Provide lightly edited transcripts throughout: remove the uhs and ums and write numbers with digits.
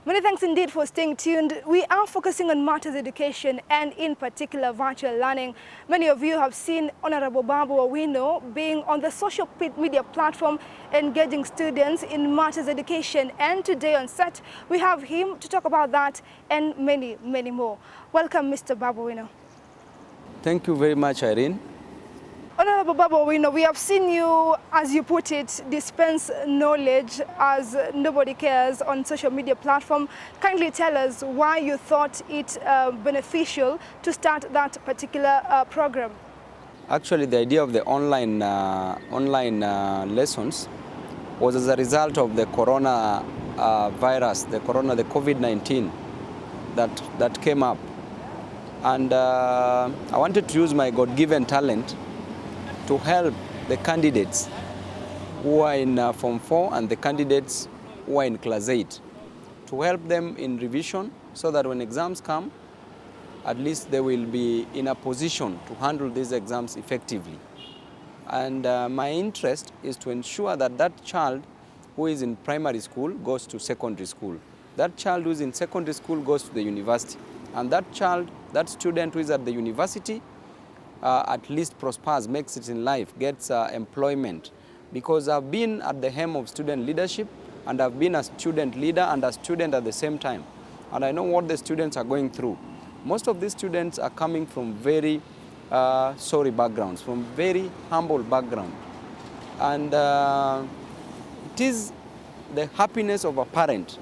Many thanks indeed for staying tuned. We are focusing on matters education and in particular virtual learning. Many of you have seen Honorable Babu Owino being on the social media platform engaging students in matters education, and today on set we have him to talk about that and many more. Welcome, Mr. Babu Owino. Thank you very much, Irene. Honorable Babu Owino, we have seen you, as you put it, dispense knowledge as nobody cares on social media platform. Kindly tell us why you thought it beneficial to start that particular program. Actually, the idea of the online lessons was as a result of the corona virus, the COVID-19 that came up. And I wanted to use my God-given talent to help the candidates who are in Form 4 and the candidates who are in Class 8, to help them in revision so that when exams come, at least they will be in a position to handle these exams effectively. And my interest is to ensure that that child who is in primary school goes to secondary school. That child who is in secondary school goes to the university. And that child, that student who is at the university, at least prospers, makes it in life, gets employment. Because I've been at the helm of student leadership, and I've been a student leader and a student at the same time. And I know what the students are going through. Most of these students are coming from very sorry backgrounds, from very humble background. And it is the happiness of a parent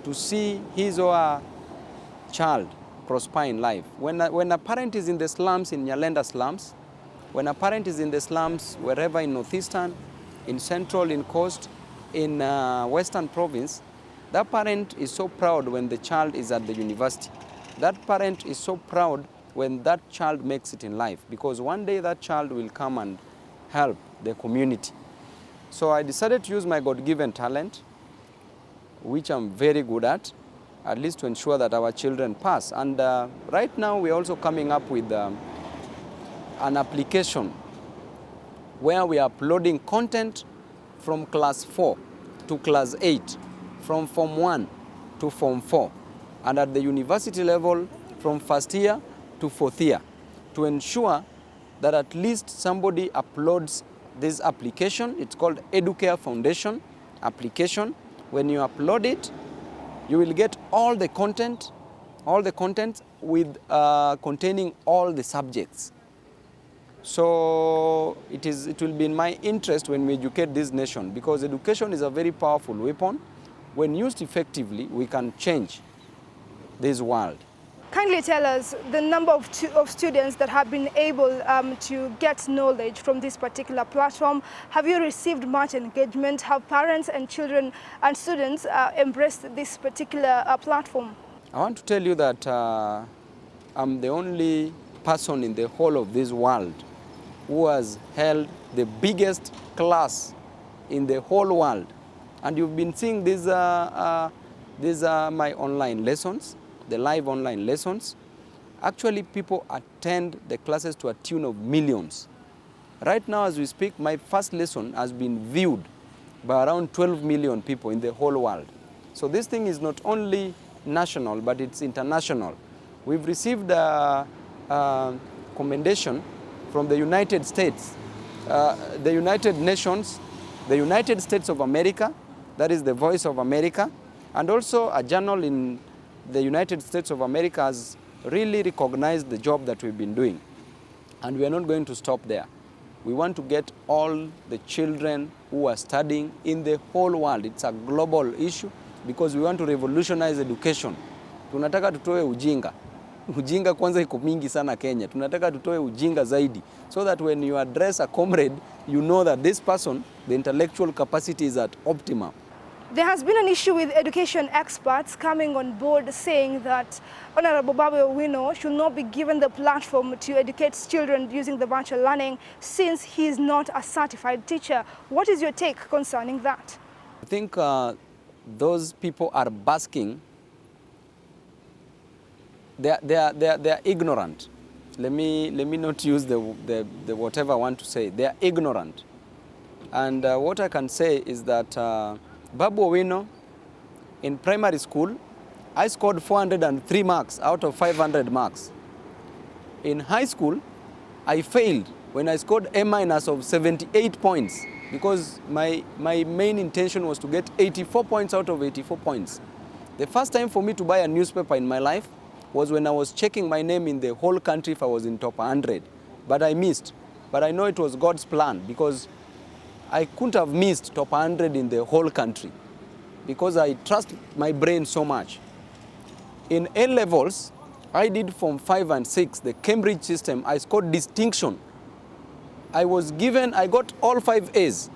to see his or her child prosper in life. When a parent is in the slums, in Nyalenda slums, when a parent is in the slums, wherever in Northeastern, in Central, in Coast, in Western Province, that parent is so proud when the child is at the university. That parent is so proud when that child makes it in life, because one day that child will come and help the community. So I decided to use my God-given talent, which I'm very good at least to ensure that our children pass. And right now we're also coming up with an application where we are uploading content from Class 4 to Class 8, from Form 1 to Form 4, and at the university level from first year to fourth year, to ensure that at least somebody uploads this application. It's called Educare Foundation application. When you upload it, you will get all the content with containing all the subjects. So it will be in my interest when we educate this nation, because education is a very powerful weapon. When used effectively, we can change this world. Kindly tell us the number of students that have been able to get knowledge from this particular platform. Have you received much engagement? Have parents and children and students embraced this particular platform? I want to tell you that I'm the only person in the whole of this world who has held the biggest class in the whole world. And you've been seeing these are my online lessons, the live online lessons. Actually, people attend the classes to a tune of millions. Right now, as we speak, my first lesson has been viewed by around 12 million people in the whole world. So this thing is not only national, but it's international. We've received a commendation from the United States, the United Nations, the United States of America, that is the Voice of America, and also a journal in the United States of America has really recognized the job that we've been doing. And we are not going to stop there. We want to get all the children who are studying in the whole world. It's a global issue because we want to revolutionize education. Tunataka tutoe ujinga. Ujinga kwanza iko mingi sana Kenya. Tunataka tutoe ujinga zaidi, so that when you address a comrade, you know that this person, the intellectual capacity is at optimum. There has been an issue with education experts coming on board saying that Honorable Babu Owino should not be given the platform to educate children using the virtual learning since he is not a certified teacher. What is your take concerning that? I think those people are basking. They are ignorant. Let me not use the whatever I want to say. They are ignorant. And what I can say is that Babu Owino in primary school I scored 403 marks out of 500 marks. In high school, I failed when I scored A- of 78 points because my main intention was to get 84 points out of 84 points. The first time for me to buy a newspaper in my life was when I was checking my name in the whole country if I was in top 100. But I missed. But I know it was God's plan because I couldn't have missed top 100 in the whole country because I trust my brain so much. In A levels, I did Form 5 and 6, the Cambridge system. I scored distinction. I got all 5 A's.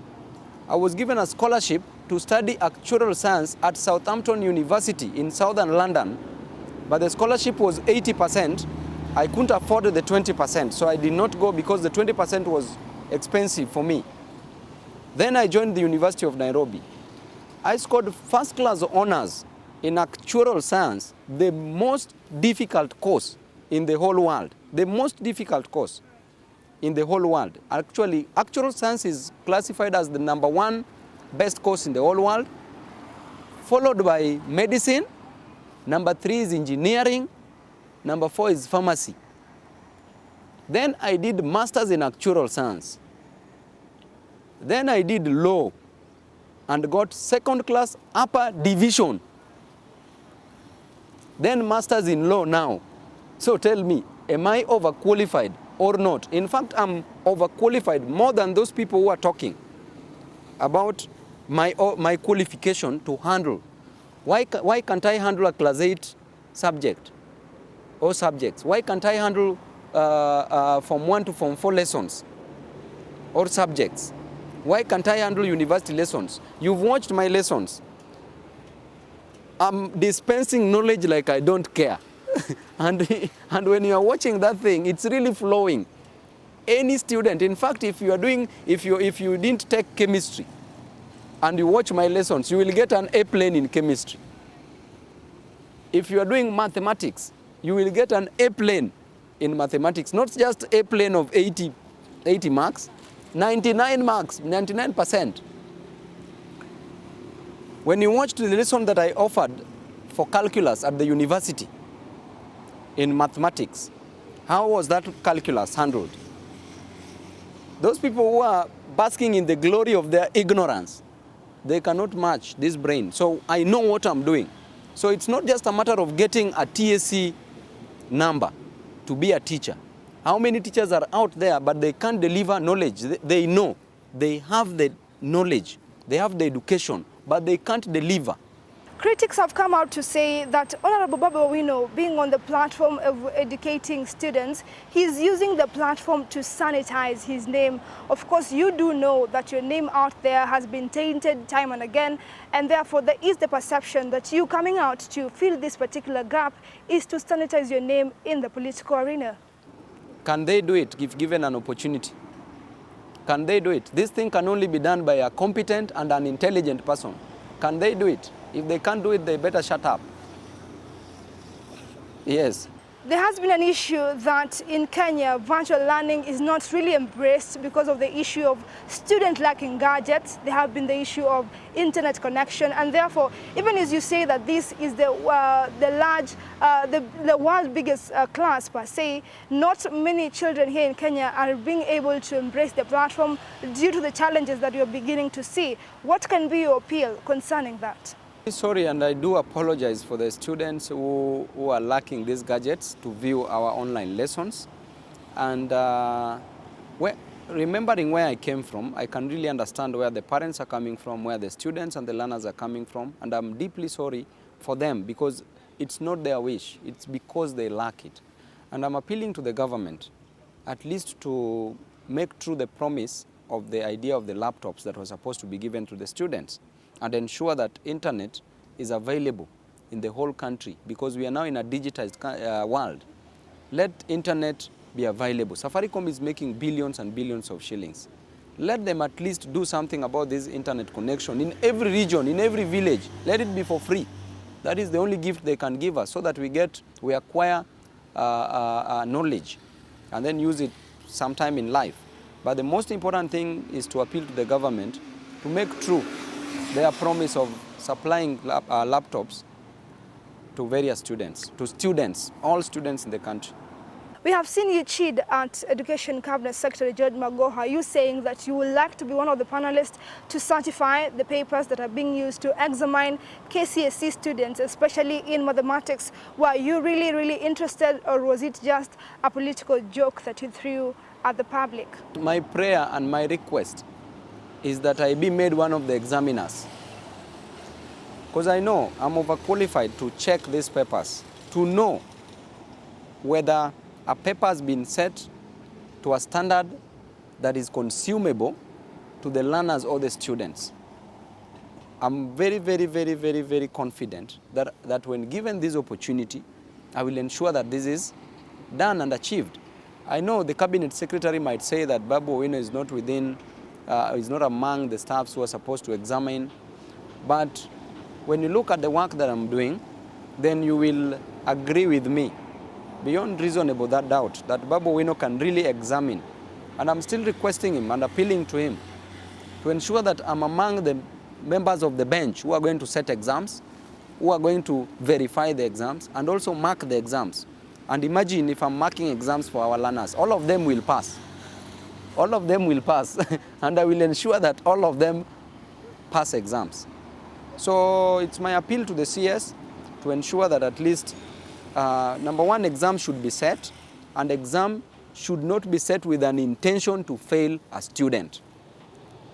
I was given a scholarship to study actuarial science at Southampton University in southern London, but the scholarship was 80%. I couldn't afford the 20%, so I did not go because the 20% was expensive for me. Then I joined the University of Nairobi. I scored first class honors in actuarial science, the most difficult course in the whole world. The most difficult course in the whole world. Actually, actuarial science is classified as the #1 best course in the whole world, followed by medicine, #3 is engineering, #4 is pharmacy. Then I did masters in actuarial science. Then I did law and got second class upper division. Then masters in law now. So tell me, am I overqualified or not? In fact, I'm overqualified more than those people who are talking about my qualification to handle. Why can't I handle a class 8 subject or subjects? Why can't I handle Form 1 to Form 4 lessons or subjects? Why can't I handle university lessons? You've watched my lessons. I'm dispensing knowledge like I don't care. and when you are watching that thing, it's really flowing. Any student, in fact, if you didn't take chemistry and you watch my lessons, you will get an A plane in chemistry. If you are doing mathematics, you will get an A plane in mathematics, not just A plane of 80 marks, 99 marks, 99%. When you watched the lesson that I offered for calculus at the university in mathematics, how was that calculus handled? Those people who are basking in the glory of their ignorance, they cannot match this brain. So I know what I'm doing. So it's not just a matter of getting a TSC number to be a teacher. How many teachers are out there, but they can't deliver knowledge? They know, they have the knowledge, they have the education, but they can't deliver. Critics have come out to say that Honorable Babu Owino, being on the platform of educating students, he's using the platform to sanitize his name. Of course, you do know that your name out there has been tainted time and again, and therefore there is the perception that you coming out to fill this particular gap is to sanitize your name in the political arena. Can they do it if given an opportunity? Can they do it? This thing can only be done by a competent and an intelligent person. Can they do it? If they can't do it, they better shut up. Yes. There has been an issue that in Kenya, virtual learning is not really embraced because of the issue of students lacking gadgets. There have been the issue of internet connection, and therefore, even as you say that this is the world's biggest class per se, not many children here in Kenya are being able to embrace the platform due to the challenges that you're beginning to see. What can be your appeal concerning that? Sorry, and I do apologize for the students who are lacking these gadgets to view our online lessons. And remembering where I came from, I can really understand where the parents are coming from, where the students and the learners are coming from, and I'm deeply sorry for them because it's not their wish, it's because they lack it. And I'm appealing to the government at least to make true the promise of the idea of the laptops that was supposed to be given to the students, and ensure that internet is available in the whole country because we are now in a digitized world. Let internet be available. Safaricom is making billions and billions of shillings. Let them at least do something about this internet connection in every region, in every village. Let it be for free. That is the only gift they can give us so that we acquire knowledge and then use it sometime in life. But the most important thing is to appeal to the government to make true their promise of supplying laptops to various students, all students in the country. We have seen you chid at Education Cabinet Secretary George Magoha, you saying that you would like to be one of the panelists to certify the papers that are being used to examine KCSE students, especially in mathematics. Were you really interested, or was it just a political joke that you threw at the public? My prayer and my request is that I be made one of the examiners, because I know I'm overqualified to check these papers, to know whether a paper has been set to a standard that is consumable to the learners or the students. I'm very confident that when given this opportunity, I will ensure that this is done and achieved. I know the Cabinet Secretary might say that Babu Owino is not is not among the staffs who are supposed to examine, but when you look at the work that I'm doing, then you will agree with me beyond reasonable doubt that Babu Owino can really examine. And I'm still requesting him and appealing to him to ensure that I'm among the members of the bench who are going to set exams, who are going to verify the exams and also mark the exams. And imagine if I'm marking exams for our learners, all of them will pass. All of them will pass and I will ensure that all of them pass exams. So it's my appeal to the CS to ensure that at least number one, exam should be set, and exam should not be set with an intention to fail a student.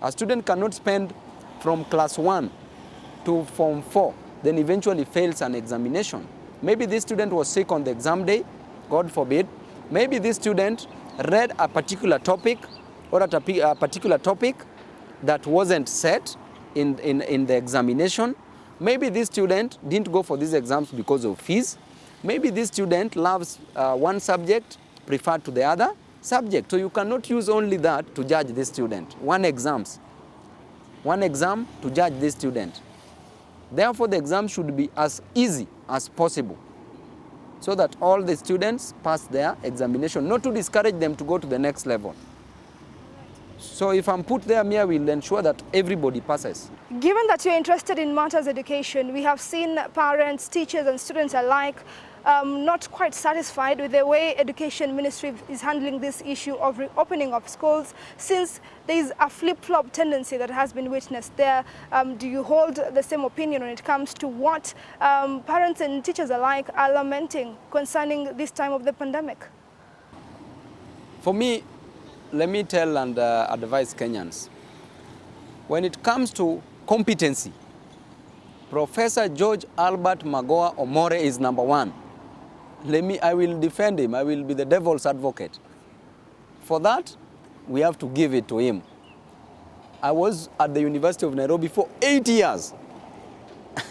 A student cannot spend from class 1 to form 4, then eventually fails an examination. Maybe this student was sick on the exam day, God forbid. Maybe this student read a particular topic or a particular topic that wasn't set in the examination. Maybe this student didn't go for these exams because of fees. Maybe this student loves one subject preferred to the other subject. So you cannot use only that to judge this student. One exam to judge this student. Therefore, the exam should be as easy as possible so that all the students pass their examination, not to discourage them to go to the next level. So if I'm put there, I will ensure that everybody passes. Given that you're interested in matters education, we have seen parents, teachers and students alike not quite satisfied with the way Education Ministry is handling this issue of reopening of schools, since there is a flip-flop tendency that has been witnessed there. Do you hold the same opinion when it comes to what parents and teachers alike are lamenting concerning this time of the pandemic? For me, let me tell and advise Kenyans, when it comes to competency, Professor George Albert Magoha Omore is number one. I will defend him. I will be the devil's advocate. For that, we have to give it to him. I was at the University of Nairobi for 8 years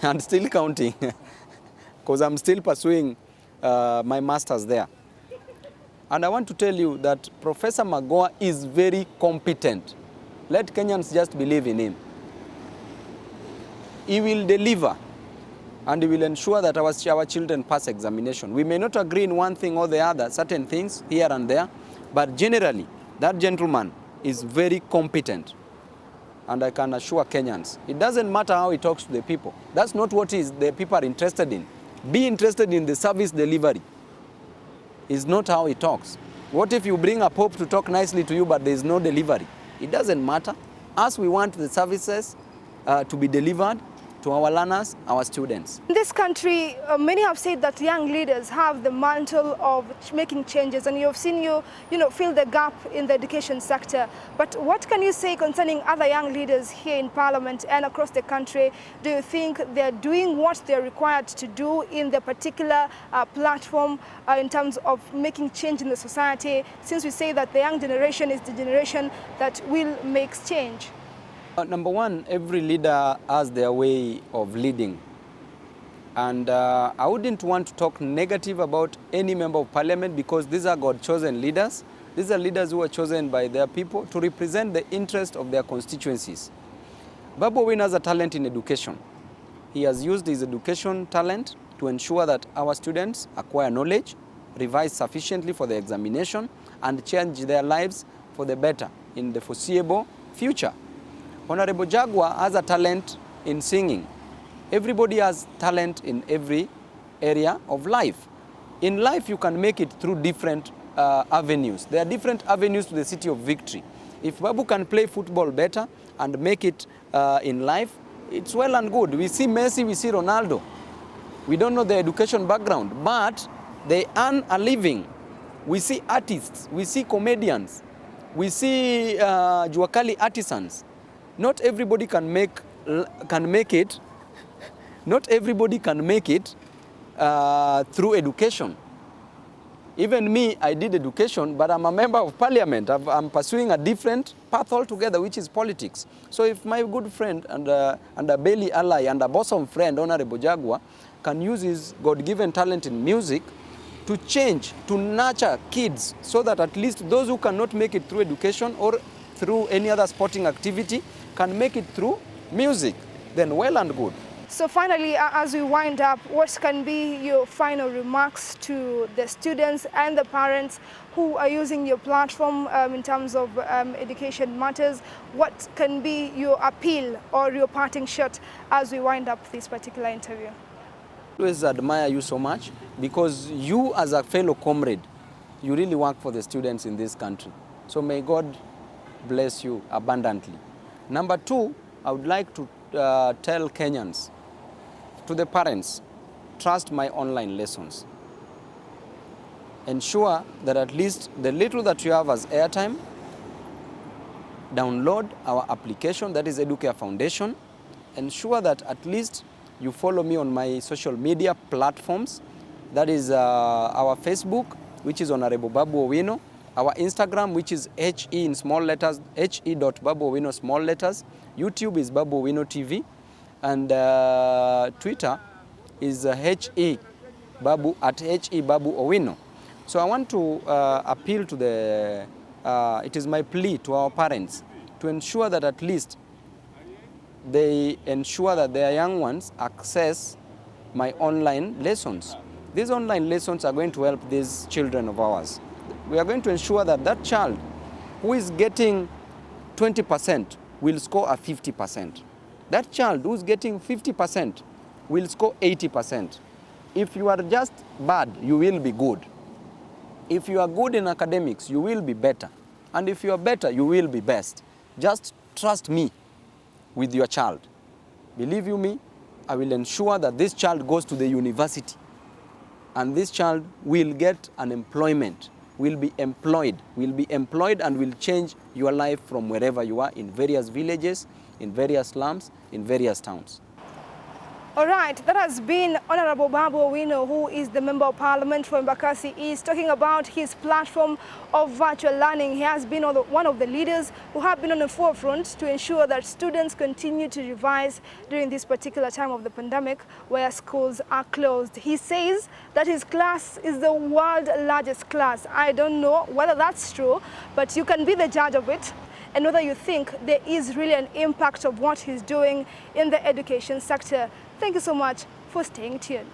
and still counting because I'm still pursuing my master's there. And I want to tell you that Professor Magoha is very competent. Let Kenyans just believe in him. He will deliver and he will ensure that our children pass examination. We may not agree in one thing or the other, certain things here and there, but generally, that gentleman is very competent. And I can assure Kenyans, it doesn't matter how he talks to the people. That's not what the people are interested in. Be interested in the service delivery. Is not how he talks. What if you bring a pope to talk nicely to you, but there is no delivery? It doesn't matter. As we want the services to be delivered to our learners, our students. In this country, many have said that young leaders have the mantle of making changes, and you have seen you fill the gap in the education sector. But what can you say concerning other young leaders here in Parliament and across the country? Do you think they're doing what they're required to do in the particular platform in terms of making change in the society, since we say that the young generation is the generation that will make change? Number one, every leader has their way of leading. And I wouldn't want to talk negative about any member of parliament, because these are God-chosen leaders. These are leaders who are chosen by their people to represent the interest of their constituencies. Babu Owino has a talent in education. He has used his education talent to ensure that our students acquire knowledge, revise sufficiently for the examination, and change their lives for the better in the foreseeable future. Honorable Jaguar has a talent in singing. Everybody has talent in every area of life. In life, you can make it through different avenues. There are different avenues to the city of victory. If Babu can play football better and make it in life, it's well and good. We see Messi, we see Ronaldo. We don't know their education background, but they earn a living. We see artists, we see comedians, we see Juakali artisans. Not everybody can make it. Not everybody can make it through education. Even me, I did education, but I'm a member of parliament. I'm pursuing a different path altogether, which is politics. So if my good friend and a Bailey ally and a bosom friend, Honorable Jagua, can use his God-given talent in music to change, to nurture kids, so that at least those who cannot make it through education or through any other sporting activity can make it through music, then well and good. So finally, as we wind up, what can be your final remarks to the students and the parents who are using your platform in terms of education matters? What can be your appeal or your parting shot as we wind up this particular interview? I always admire you so much because you, as a fellow comrade, you really work for the students in this country. So may God bless you abundantly. Number two, I would like to tell Kenyans, to the parents, trust my online lessons. Ensure that at least the little that you have as airtime, download our application, that is Educare Foundation. Ensure that at least you follow me on my social media platforms. That is our Facebook, which is Honorable Babu Owino. Our Instagram, which is HE in small letters, he.Babu Owino small letters. YouTube is Babu Owino TV. And Twitter is HE Babu at HE Babu Owino. So I want to appeal to the, it is my plea to our parents to ensure that at least they ensure that their young ones access my online lessons. These online lessons are going to help these children of ours. We are going to ensure that that child who is getting 20% will score a 50%. That child who's getting 50% will score 80%. If you are just bad, you will be good. If you are good in academics, you will be better. And if you are better, you will be best. Just trust me with your child. Believe you me, I will ensure that this child goes to the university. And this child will get an employment, will be employed and will change your life from wherever you are in various villages, in various slums, in various towns. All right, that has been Honorable Babu Owino, who is the Member of Parliament for Embakasi East, talking about his platform of virtual learning. He has been one of the leaders who have been on the forefront to ensure that students continue to revise during this particular time of the pandemic where schools are closed. He says that his class is the world's largest class. I don't know whether that's true, but you can be the judge of it, and whether you think there is really an impact of what he's doing in the education sector. Thank you so much for staying tuned.